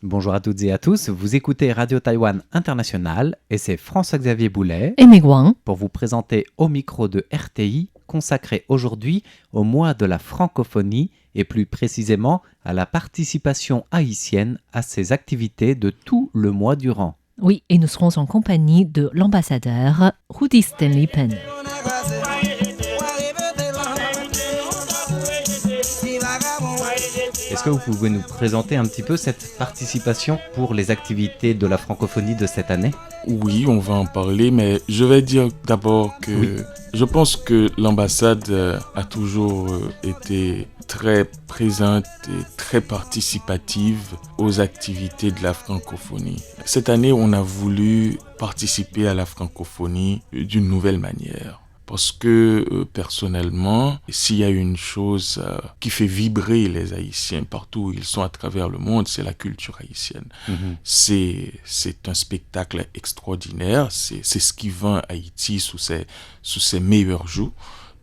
Bonjour à toutes et à tous, vous écoutez Radio Taïwan International et c'est François-Xavier Boulet et Guang pour vous présenter au micro de RTI consacré aujourd'hui au mois de la francophonie et plus précisément à la participation haïtienne à ces activités de tout le mois durant. Oui, et nous serons en compagnie de l'ambassadeur Rudy Stanley Penn. Est-ce que vous pouvez nous présenter un petit peu cette participation pour les activités de la francophonie de cette année ? Oui, on va en parler, mais je vais dire d'abord que je pense que l'ambassade a toujours été très présente et très participative aux activités de la francophonie. Cette année, on a voulu participer à la francophonie d'une nouvelle manière. Parce que personnellement, s'il y a une chose qui fait vibrer les Haïtiens partout où ils sont à travers le monde, c'est la culture haïtienne. C'est un spectacle extraordinaire, c'est ce qui vend Haïti sous ses meilleurs jours.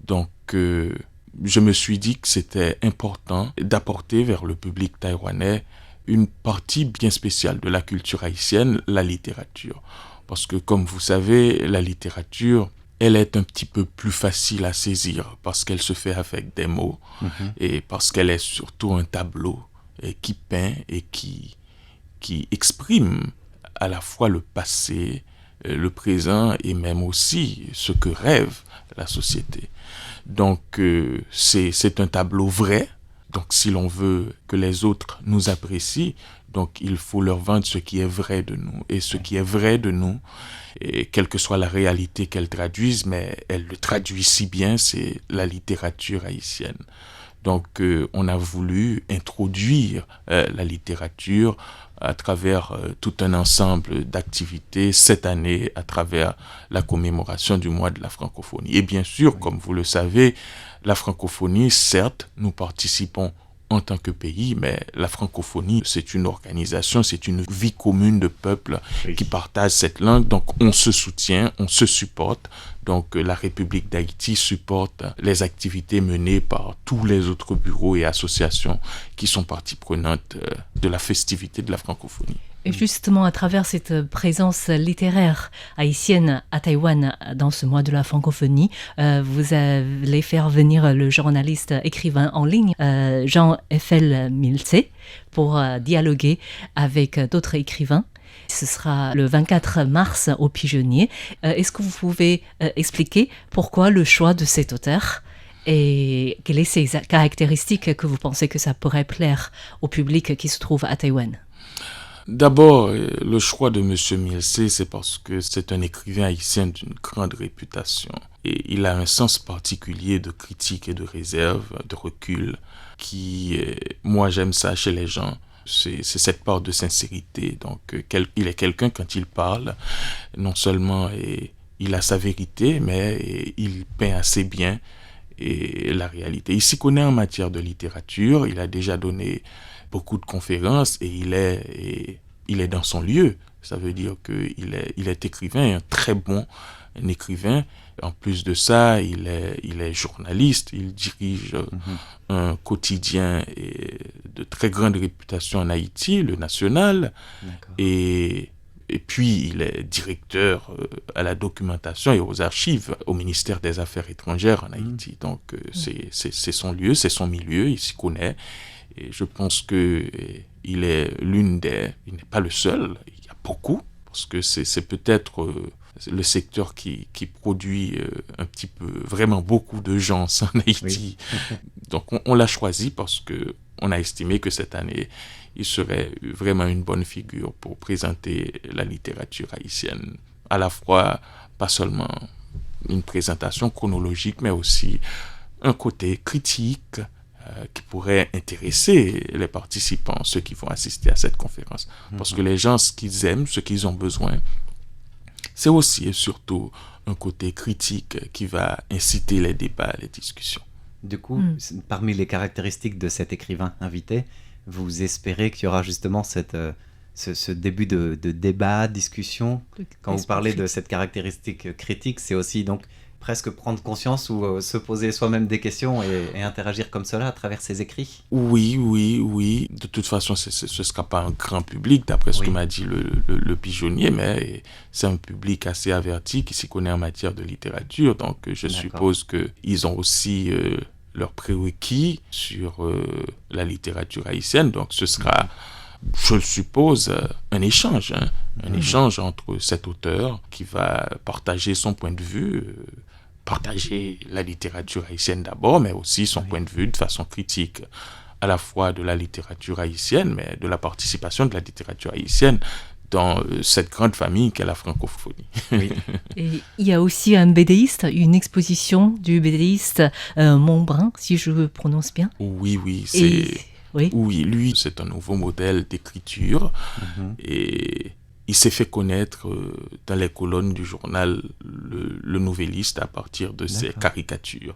Donc, je me suis dit que c'était important d'apporter vers le public taïwanais une partie bien spéciale de la culture haïtienne, la littérature. Parce que, comme vous savez, la littérature, elle est un petit peu plus facile à saisir parce qu'elle se fait avec des mots et parce qu'elle est surtout un tableau qui peint et qui exprime à la fois le passé, le présent et même aussi ce que rêve la société. Donc, c'est un tableau vrai. Donc, si l'on veut que les autres nous apprécient, donc il faut leur vendre ce qui est vrai de nous. Et ce qui est vrai de nous, et quelle que soit la réalité qu'elle traduise, mais elle le traduit si bien, c'est la littérature haïtienne. Donc, on a voulu introduire la littérature à travers tout un ensemble d'activités cette année, à travers la commémoration du mois de la francophonie. Et bien sûr, comme vous le savez, la francophonie, certes, nous participons en tant que pays, mais la francophonie, c'est une organisation, c'est une vie commune de peuples qui partagent cette langue. Donc, on se soutient, on se supporte. Donc, la République d'Haïti supporte les activités menées par tous les autres bureaux et associations qui sont partie prenante de la festivité de la francophonie. Et justement, à travers cette présence littéraire haïtienne à Taïwan dans ce mois de la francophonie, vous allez faire venir le journaliste écrivain en ligne Jean F.L. Milce pour dialoguer avec d'autres écrivains. Ce sera le 24 mars au Pigeonnier. Est-ce que vous pouvez expliquer pourquoi le choix de cet auteur et quelles sont ses caractéristiques que vous pensez que ça pourrait plaire au public qui se trouve à Taïwan ? D'abord, le choix de M. Milce, c'est parce que c'est un écrivain haïtien d'une grande réputation. Et il a un sens particulier de critique et de réserve, de recul, qui, moi j'aime ça chez les gens. C'est cette part de sincérité. Donc, il est quelqu'un, quand il parle, non seulement il a sa vérité, mais il peint assez bien la réalité. Il s'y connaît en matière de littérature, il a déjà donné beaucoup de conférences et il est dans son lieu. Ça veut dire qu'il est écrivain, un très bon écrivain. En plus de ça, il est journaliste, il dirige un quotidien de très grande réputation en Haïti, le National. Et puis, il est directeur à la documentation et aux archives au ministère des Affaires étrangères en Haïti. Donc, c'est son lieu, c'est son milieu, il s'y connaît. Et je pense qu'il est il n'est pas le seul, il y a beaucoup, parce que c'est peut-être le secteur qui produit un petit peu, vraiment beaucoup de gens en Haïti. Oui. Donc on l'a choisi parce qu'on a estimé que cette année, il serait vraiment une bonne figure pour présenter la littérature haïtienne. À la fois, pas seulement une présentation chronologique, mais aussi un côté critique, qui pourrait intéresser les participants, ceux qui vont assister à cette conférence. Parce que les gens, ce qu'ils aiment, ce qu'ils ont besoin, c'est aussi et surtout un côté critique qui va inciter les débats, les discussions. Du coup, parmi les caractéristiques de cet écrivain invité, vous espérez qu'il y aura justement ce début de débat, discussion. Quand vous parlez de cette caractéristique critique, c'est aussi donc presque prendre conscience ou se poser soi-même des questions et interagir comme cela à travers ses écrits. Oui. De toute façon, ce ne sera pas un grand public, d'après ce que m'a dit le pigeonnier, mais c'est un public assez averti qui s'y connaît en matière de littérature. Donc, je suppose qu'ils ont aussi leurs prérequis sur la littérature haïtienne. Donc, ce sera, je le suppose, un échange. Un échange entre cet auteur qui va partager son point de vue, partager la littérature haïtienne d'abord, mais aussi son point de vue de façon critique, à la fois de la littérature haïtienne, mais de la participation de la littérature haïtienne dans cette grande famille qu'est la francophonie. Et il y a aussi un BDiste, une exposition du BDiste Montbrun, si je prononce bien. Oui, Oui, lui, c'est un nouveau modèle d'écriture et il s'est fait connaître dans les colonnes du journal Le Nouvelliste à partir de ses caricatures.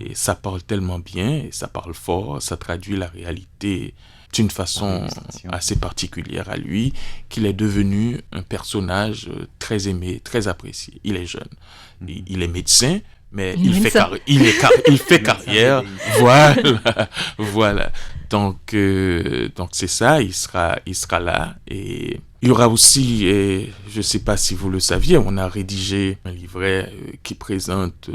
Et ça parle tellement bien, et ça parle fort, ça traduit la réalité d'une façon assez particulière à lui, qu'il est devenu un personnage très aimé, très apprécié. Il est jeune, il est médecin, mais il fait carrière. Voilà. Donc c'est ça, il sera là. Et il y aura aussi, je ne sais pas si vous le saviez, on a rédigé un livret qui présente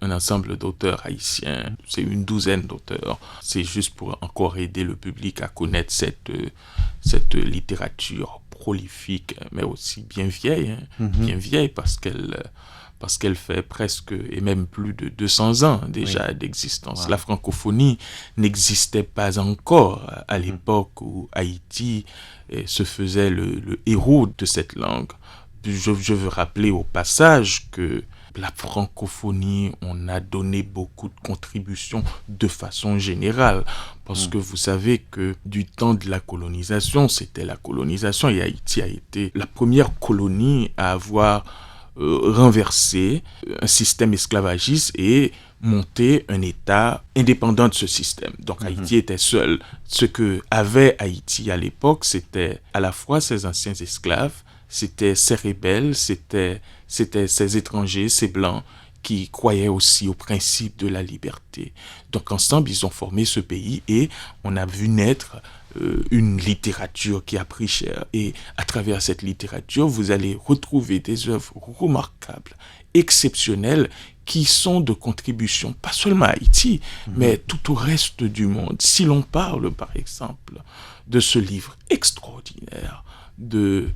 un ensemble d'auteurs haïtiens. C'est une douzaine d'auteurs. C'est juste pour encore aider le public à connaître cette littérature prolifique, mais aussi bien vieille, bien vieille parce qu'elle fait presque et même plus de 200 ans déjà d'existence. Wow. La francophonie n'existait pas encore à l'époque où Haïti se faisait le héros de cette langue. Je veux rappeler au passage que la francophonie, on a donné beaucoup de contributions de façon générale. Parce que vous savez que du temps de la colonisation, c'était la colonisation et Haïti a été la première colonie à avoir renverser un système esclavagiste et monter un État indépendant de ce système. Donc Haïti était seul. Ce que avait Haïti à l'époque, c'était à la fois ses anciens esclaves, c'était ses rebelles, c'était ces étrangers, ces blancs qui croyaient aussi au principe de la liberté. Donc ensemble, ils ont formé ce pays et on a vu naître une littérature qui a pris cher. Et à travers cette littérature, vous allez retrouver des œuvres remarquables, exceptionnelles, qui sont de contribution, pas seulement à Haïti, mais tout au reste du monde. Si l'on parle, par exemple, de ce livre extraordinaire de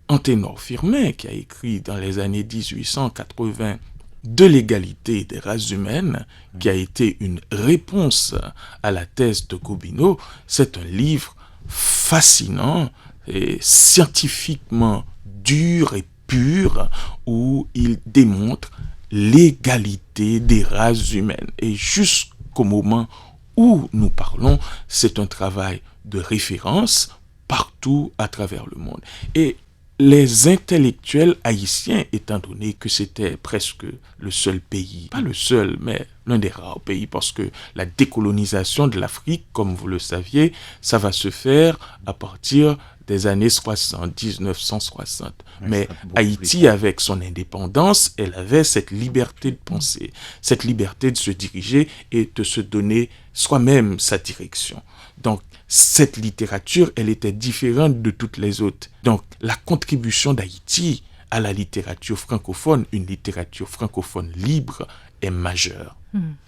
Anténor Firmin, qui a écrit dans les années 1880 de l'égalité des races humaines, qui a été une réponse à la thèse de Gobineau, c'est un livre fascinant et scientifiquement dur et pur, où il démontre l'égalité des races humaines. Et jusqu'au moment où nous parlons, c'est un travail de référence partout à travers le monde. Et les intellectuels haïtiens, étant donné que c'était presque le seul pays, pas le seul, mais l'un des rares pays, parce que la décolonisation de l'Afrique, comme vous le saviez, ça va se faire à partir des années 60, 1960. Mais Haïti, avec son indépendance, elle avait cette liberté de penser, cette liberté de se diriger et de se donner soi-même sa direction. Donc, cette littérature, elle était différente de toutes les autres. Donc, la contribution d'Haïti à la littérature francophone, une littérature francophone libre, est majeure.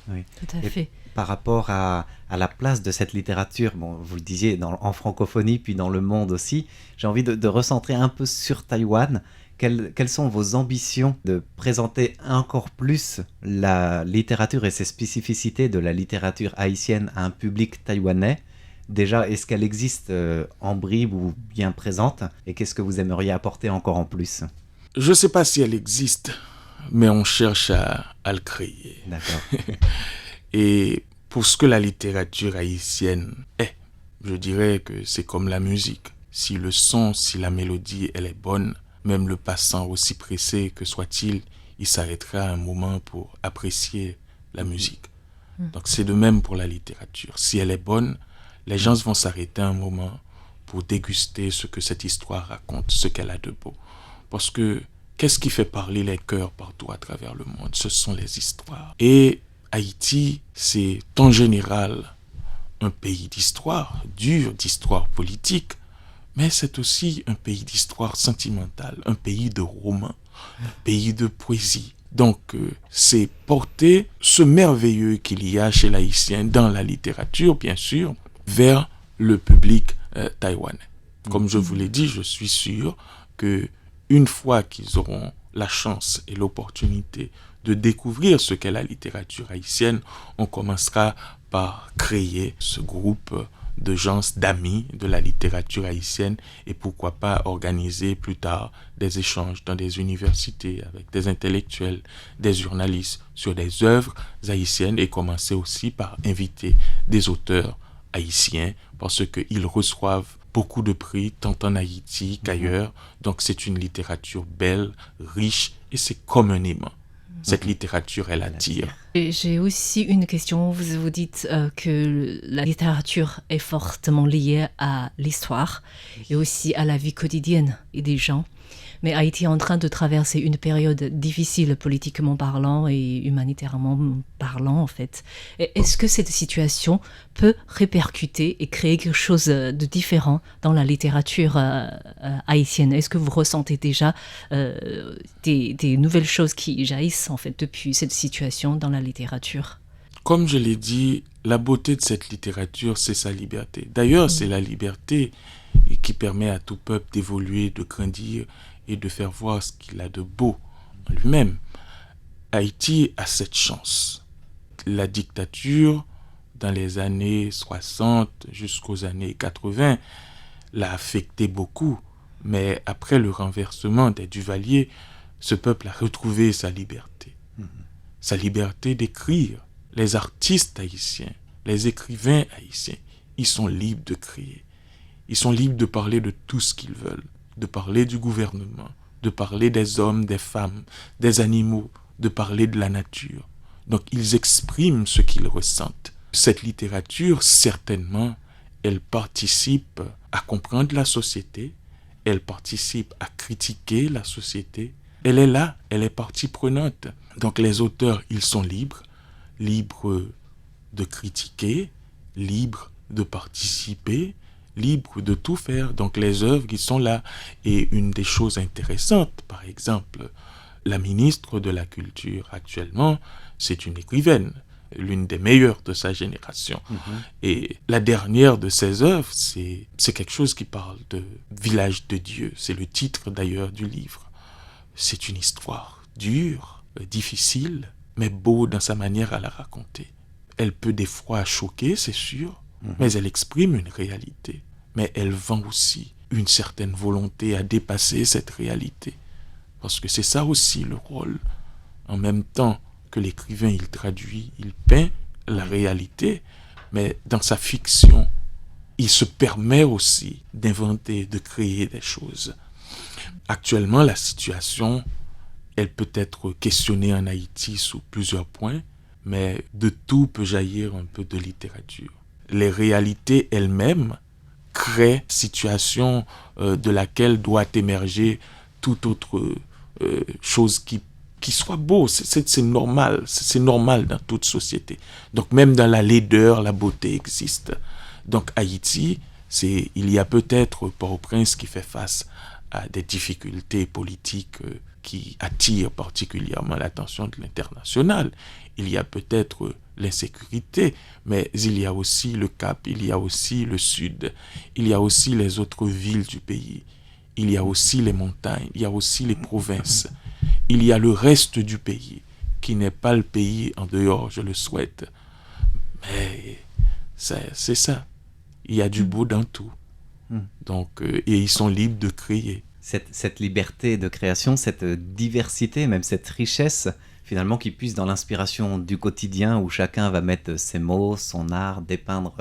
Oui, tout à fait. Par rapport à la place de cette littérature, bon, vous le disiez, en francophonie, puis dans le monde aussi, j'ai envie de recentrer un peu sur Taïwan. Quelles sont vos ambitions de présenter encore plus la littérature et ses spécificités de la littérature haïtienne à un public taïwanais ? Déjà, est-ce qu'elle existe en bribes ou bien présente ? Et qu'est-ce que vous aimeriez apporter encore en plus ? Je ne sais pas si elle existe, mais on cherche à le créer. D'accord. Et pour ce que la littérature haïtienne est, je dirais que c'est comme la musique. Si le son, si la mélodie, elle est bonne, même le passant, aussi pressé que soit-il, il s'arrêtera un moment pour apprécier la musique. Donc c'est de même pour la littérature. Si elle est bonne, les gens vont s'arrêter un moment pour déguster ce que cette histoire raconte, ce qu'elle a de beau. Parce que qu'est-ce qui fait parler les cœurs partout à travers le monde? Ce sont les histoires. Et Haïti, c'est en général un pays d'histoire, dur d'histoire politique, mais c'est aussi un pays d'histoire sentimentale, un pays de romans, un pays de poésie. Donc, c'est porter ce merveilleux qu'il y a chez l'haïtien dans la littérature, bien sûr, vers le public taïwanais. Comme je vous l'ai dit, je suis sûr que une fois qu'ils auront la chance et l'opportunité de découvrir ce qu'est la littérature haïtienne, on commencera par créer ce groupe de gens, d'amis de la littérature haïtienne et pourquoi pas organiser plus tard des échanges dans des universités avec des intellectuels, des journalistes sur des œuvres haïtiennes et commencer aussi par inviter des auteurs haïtiens parce qu'ils reçoivent beaucoup de prix tant en Haïti qu'ailleurs. Donc c'est une littérature belle, riche et c'est comme un aimant. Cette littérature, elle attire. J'ai aussi une question. Vous dites que la littérature est fortement liée à l'histoire et aussi à la vie quotidienne des gens. Mais Haïti est en train de traverser une période difficile politiquement parlant et humanitairement parlant en fait. Est-ce que cette situation peut répercuter et créer quelque chose de différent dans la littérature haïtienne? Est-ce que vous ressentez déjà des nouvelles choses qui jaillissent en fait depuis cette situation dans la littérature? Comme je l'ai dit, la beauté de cette littérature, c'est sa liberté. D'ailleurs, c'est la liberté qui permet à tout peuple d'évoluer, de grandir et de faire voir ce qu'il a de beau en lui-même. Haïti a cette chance. La dictature, dans les années 60 jusqu'aux années 80, l'a affecté beaucoup. Mais après le renversement des Duvalier, ce peuple a retrouvé sa liberté. Sa liberté d'écrire. Les artistes haïtiens, les écrivains haïtiens, ils sont libres de créer. Ils sont libres de parler de tout ce qu'ils veulent, de parler du gouvernement, de parler des hommes, des femmes, des animaux, de parler de la nature. Donc ils expriment ce qu'ils ressentent. Cette littérature, certainement, elle participe à comprendre la société, elle participe à critiquer la société. Elle est là, elle est partie prenante. Donc les auteurs, ils sont libres de critiquer, libres de participer, libres de tout faire. Donc les œuvres qui sont là. Et une des choses intéressantes, par exemple, la ministre de la Culture actuellement, c'est une écrivaine, l'une des meilleures de sa génération. Et la dernière de ses œuvres, c'est quelque chose qui parle de Village de Dieu. C'est le titre d'ailleurs du livre. C'est une histoire dure, difficile, mais beau dans sa manière à la raconter. Elle peut des fois choquer, c'est sûr, mais elle exprime une réalité. Mais elle vend aussi une certaine volonté à dépasser cette réalité. Parce que c'est ça aussi le rôle. En même temps que l'écrivain, il traduit, il peint la réalité, mais dans sa fiction, il se permet aussi d'inventer, de créer des choses. Actuellement, la situation, elle peut être questionnée en Haïti sous plusieurs points, mais de tout peut jaillir un peu de littérature. Les réalités elles-mêmes créent situation de laquelle doit émerger toute autre chose qui soit beau. C'est normal, c'est normal dans toute société. Donc même dans la laideur, la beauté existe. Donc Haïti, il y a peut-être Port-au-Prince qui fait face à des difficultés politiques qui attirent particulièrement l'attention de l'international. Il y a peut-être l'insécurité, mais il y a aussi le Cap, il y a aussi le Sud, il y a aussi les autres villes du pays, il y a aussi les montagnes, il y a aussi les provinces, il y a le reste du pays, qui n'est pas le pays en dehors, je le souhaite. Mais c'est ça, il y a du beau dans tout. Donc, et ils sont libres de créer. Cette liberté de création, cette diversité, même cette richesse, finalement, qui puise dans l'inspiration du quotidien où chacun va mettre ses mots, son art, dépeindre,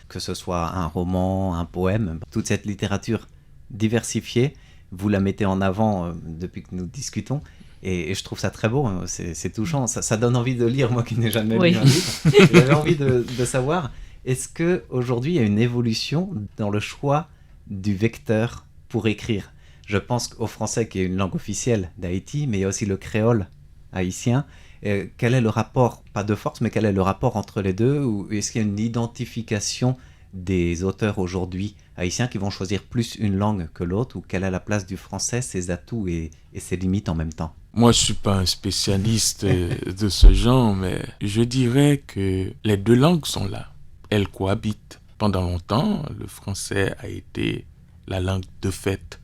que ce soit un roman, un poème. Toute cette littérature diversifiée, vous la mettez en avant depuis que nous discutons. Et je trouve ça très beau, hein. C'est touchant. Ça donne envie de lire, moi qui n'ai jamais lu un livre. J'avais envie de savoir, est-ce qu'aujourd'hui, il y a une évolution dans le choix du vecteur pour écrire ? Je pense au français qui est une langue officielle d'Haïti, mais il y a aussi le créole haïtien. Quel est le rapport, pas de force, mais quel est le rapport entre les deux? Ou est-ce qu'il y a une identification des auteurs aujourd'hui haïtiens qui vont choisir plus une langue que l'autre? Ou quelle est la place du français, ses atouts et ses limites en même temps? Moi, je suis pas un spécialiste de ce genre, mais je dirais que les deux langues sont là. Elles cohabitent. Pendant longtemps, le français a été la langue de fait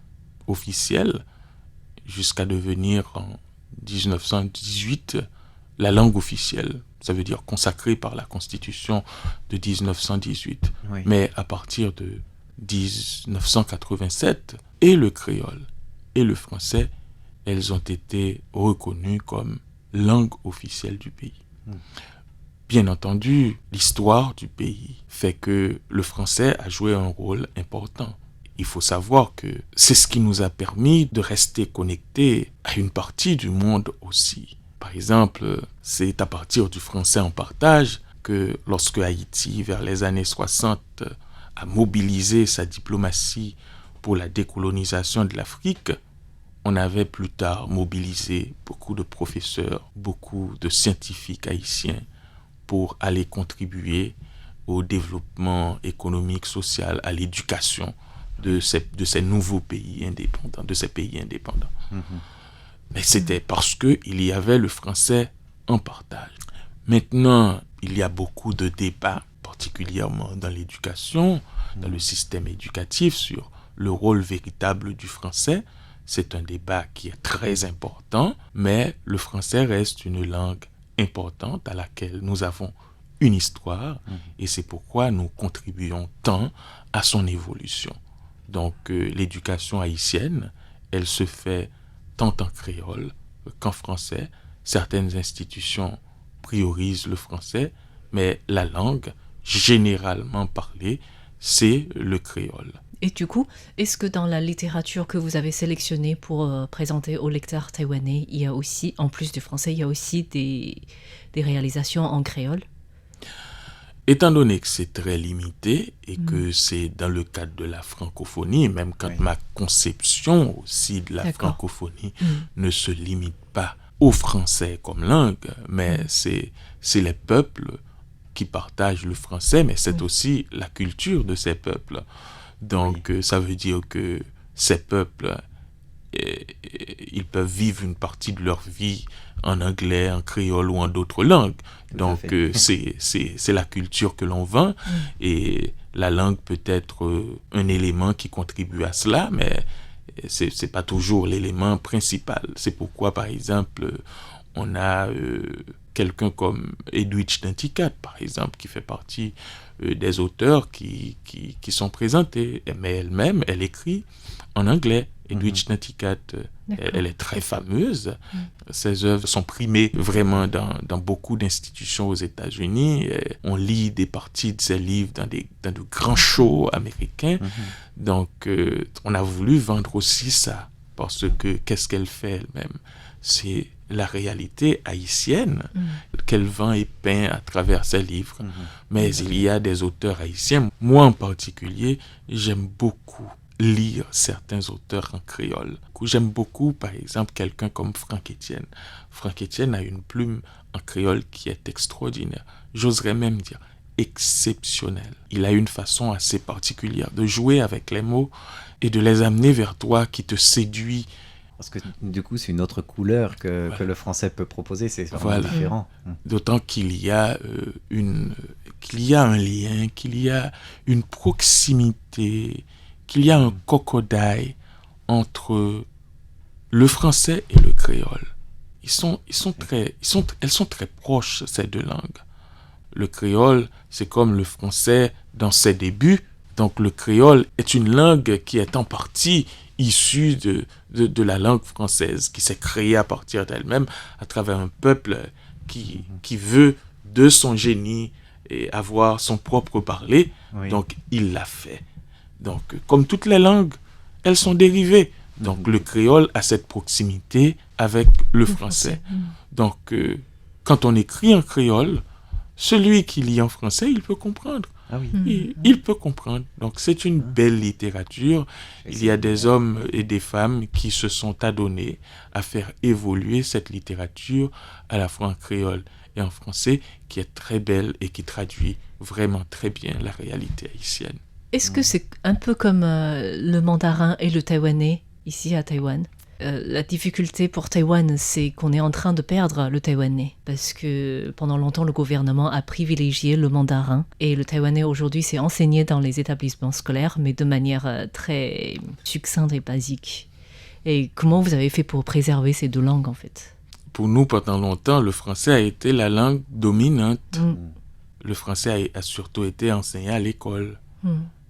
officielle jusqu'à devenir en 1918 la langue officielle. Ça veut dire consacrée par la Constitution de 1918. Oui. Mais à partir de 1987, et le créole et le français, elles ont été reconnues comme langue officielle du pays. Bien entendu, l'histoire du pays fait que le français a joué un rôle important. Il faut savoir que c'est ce qui nous a permis de rester connectés à une partie du monde aussi. Par exemple, c'est à partir du français en partage que lorsque Haïti, vers les années 60, a mobilisé sa diplomatie pour la décolonisation de l'Afrique, on avait plus tard mobilisé beaucoup de professeurs, beaucoup de scientifiques haïtiens pour aller contribuer au développement économique, social, à l'éducation de ces nouveaux pays indépendants, de ces pays indépendants. Mais c'était parce qu'il y avait le français en partage. Maintenant, il y a beaucoup de débats, particulièrement dans l'éducation, dans le système éducatif, sur le rôle véritable du français. C'est un débat qui est très important, mais le français reste une langue importante à laquelle nous avons une histoire et c'est pourquoi nous contribuons tant à son évolution. Donc l'éducation haïtienne, elle se fait tant en créole qu'en français. Certaines institutions priorisent le français, mais la langue généralement parlée, c'est le créole. Et du coup, est-ce que dans la littérature que vous avez sélectionnée pour présenter aux lecteurs taïwanais, il y a aussi, en plus du français, il y a aussi des réalisations en créole? Étant donné que c'est très limité et que c'est dans le cadre de la francophonie, même quand ma conception aussi de la francophonie ne se limite pas au français comme langue, mais c'est les peuples qui partagent le français, mais c'est aussi la culture de ces peuples. Donc, ça veut dire que ces peuples, ils peuvent vivre une partie de leur vie en anglais, en créole ou en d'autres langues. Donc, c'est la culture que l'on vend et la langue peut être un élément qui contribue à cela, mais c'est pas toujours l'élément principal. C'est pourquoi, par exemple, on a quelqu'un comme Edwidge Danticat, par exemple, qui fait partie des auteurs qui sont présentés. Mais elle-même, elle écrit en anglais. Edwidge Danticat, elle est très fameuse. Ses œuvres sont primées vraiment dans beaucoup d'institutions aux États-Unis. On lit des parties de ses livres dans de grands shows américains. Donc, on a voulu vendre aussi ça. Parce que qu'est-ce qu'elle fait elle-même? C'est la réalité haïtienne qu'elle vend et peint à travers ses livres. Mais il y a des auteurs haïtiens. Moi en particulier, j'aime beaucoup lire certains auteurs en créole. J'aime beaucoup, par exemple, quelqu'un comme Franck Etienne. Franck Etienne a une plume en créole qui est extraordinaire. J'oserais même dire exceptionnelle. Il a une façon assez particulière de jouer avec les mots et de les amener vers toi qui te séduit. Parce que du coup, c'est une autre couleur que le français peut proposer, c'est vraiment différent. D'autant qu'il y a un lien, qu'il y a une proximité, qu'il y a un cocodaille entre le français et le créole. Elles sont très proches, ces deux langues. Le créole, c'est comme le français dans ses débuts. Donc le créole est une langue qui est en partie issue de la langue française, qui s'est créée à partir d'elle-même à travers un peuple qui veut de son génie et avoir son propre parler. Donc il l'a fait. Donc comme toutes les langues, elles sont dérivées. Donc le créole a cette proximité avec le français. Donc quand on écrit en créole, celui qui lit en français, il peut comprendre. Ah oui. il peut comprendre. Donc c'est une belle littérature. Il y a des hommes et des femmes qui se sont adonnés à faire évoluer cette littérature à la fois en créole et en français, qui est très belle et qui traduit vraiment très bien la réalité haïtienne. Est-ce que c'est un peu comme le mandarin et le taïwanais ici à Taïwan? La difficulté pour Taïwan, c'est qu'on est en train de perdre le taïwanais parce que pendant longtemps, le gouvernement a privilégié le mandarin et le taïwanais aujourd'hui, c'est enseigné dans les établissements scolaires, mais de manière très succincte et basique. Et comment vous avez fait pour préserver ces deux langues en fait? Pour nous, pendant longtemps, le français a été la langue dominante. Le français a surtout été enseigné à l'école.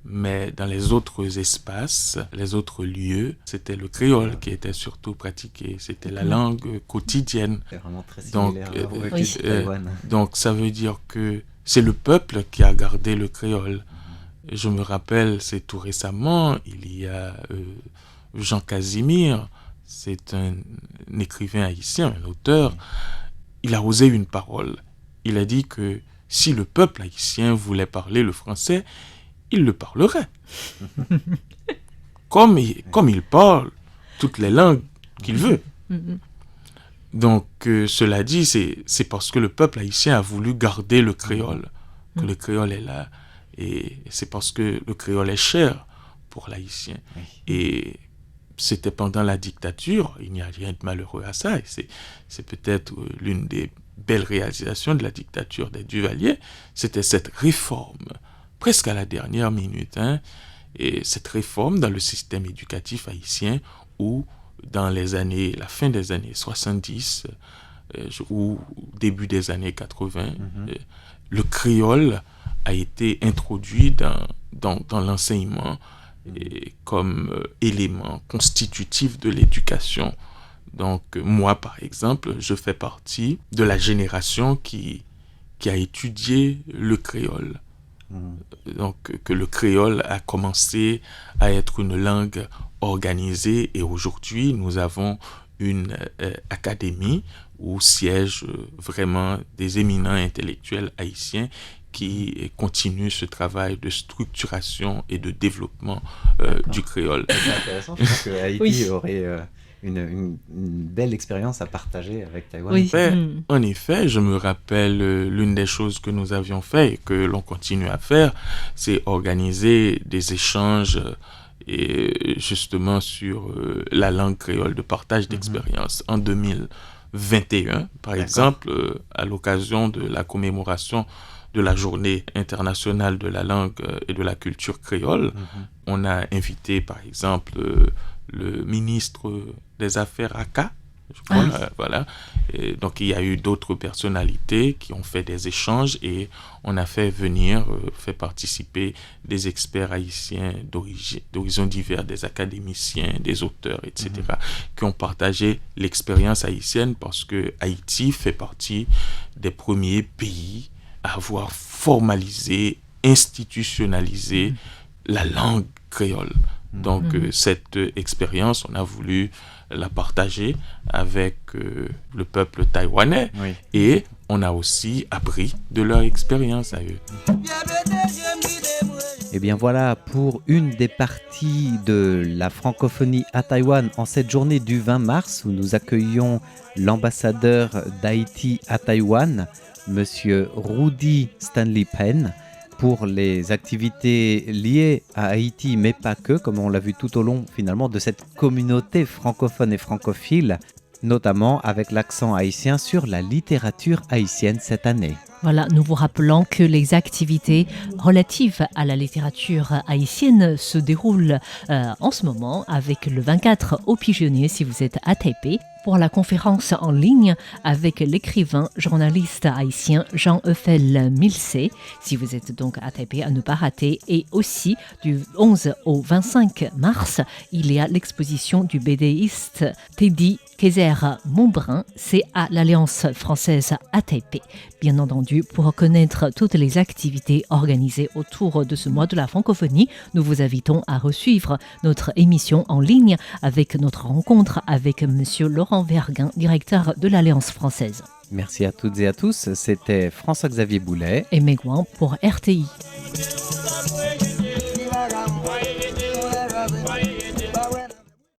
Mais dans les autres espaces, les autres lieux, c'était le créole qui était surtout pratiqué. C'était la langue quotidienne. C'est vraiment très Donc, similaire au vécu de Taïwan. donc ça veut dire que c'est le peuple qui a gardé le créole. Je me rappelle, c'est tout récemment, il y a Jean Casimir, c'est un écrivain haïtien, un auteur. Il a osé une parole. Il a dit que si le peuple haïtien voulait parler le français, il le parlerait. comme il parle toutes les langues qu'il veut. Donc, cela dit, c'est parce que le peuple haïtien a voulu garder le créole, que le créole est là. Et c'est parce que le créole est cher pour l'haïtien. Et c'était pendant la dictature, il n'y a rien de malheureux à ça. Et c'est peut-être l'une des belles réalisations de la dictature des Duvalier, c'était cette réforme presque à la dernière minute, et cette réforme dans le système éducatif haïtien où dans la fin des années 70 ou début des années 80, le créole a été introduit dans l'enseignement comme élément constitutif de l'éducation. Donc moi, par exemple, je fais partie de la génération qui a étudié le créole. Donc que le créole a commencé à être une langue organisée et aujourd'hui nous avons une académie où siègent vraiment des éminents intellectuels haïtiens qui continuent ce travail de structuration et de développement du créole. C'est intéressant, je pense que Haïti aurait une belle expérience à partager avec Taïwan. Oui. En effet, je me rappelle l'une des choses que nous avions fait et que l'on continue à faire, c'est organiser des échanges et justement sur la langue créole de partage d'expérience. En 2021, par exemple, à l'occasion de la commémoration de la Journée internationale de la langue et de la culture créole, on a invité par exemple le ministre des Affaires ACA, je crois, voilà. Et donc il y a eu d'autres personnalités qui ont fait des échanges et on a fait participer des experts haïtiens d'horizons divers, des académiciens, des auteurs, etc., qui ont partagé l'expérience haïtienne parce que Haïti fait partie des premiers pays à avoir formalisé, institutionnalisé la langue créole. Donc cette expérience, on a voulu la partager avec le peuple taïwanais et on a aussi appris de leur expérience à eux. Et bien voilà pour une des parties de la francophonie à Taïwan en cette journée du 20 mars où nous accueillons l'ambassadeur d'Haïti à Taïwan, Monsieur Rudy Stanley Penn, pour les activités liées à Haïti, mais pas que, comme on l'a vu tout au long finalement de cette communauté francophone et francophile, notamment avec l'accent haïtien sur la littérature haïtienne cette année. Voilà, nous vous rappelons que les activités relatives à la littérature haïtienne se déroulent en ce moment avec le 24 au Pigeonnier si vous êtes à Taipei pour la conférence en ligne avec l'écrivain journaliste haïtien Jean-Eufel Milsé. Si vous êtes donc à Taipei, à ne pas rater. Et aussi du 11 au 25 mars, il y a l'exposition du BDiste Teddy Kaiser Montbrun, c'est à l'Alliance française à Taipei. Bien entendu, pour connaître toutes les activités organisées autour de ce mois de la francophonie, nous vous invitons à suivre notre émission en ligne avec notre rencontre avec Monsieur Laurent Verguin, directeur de l'Alliance française. Merci à toutes et à tous, c'était François-Xavier Boulet et Megouin pour RTI.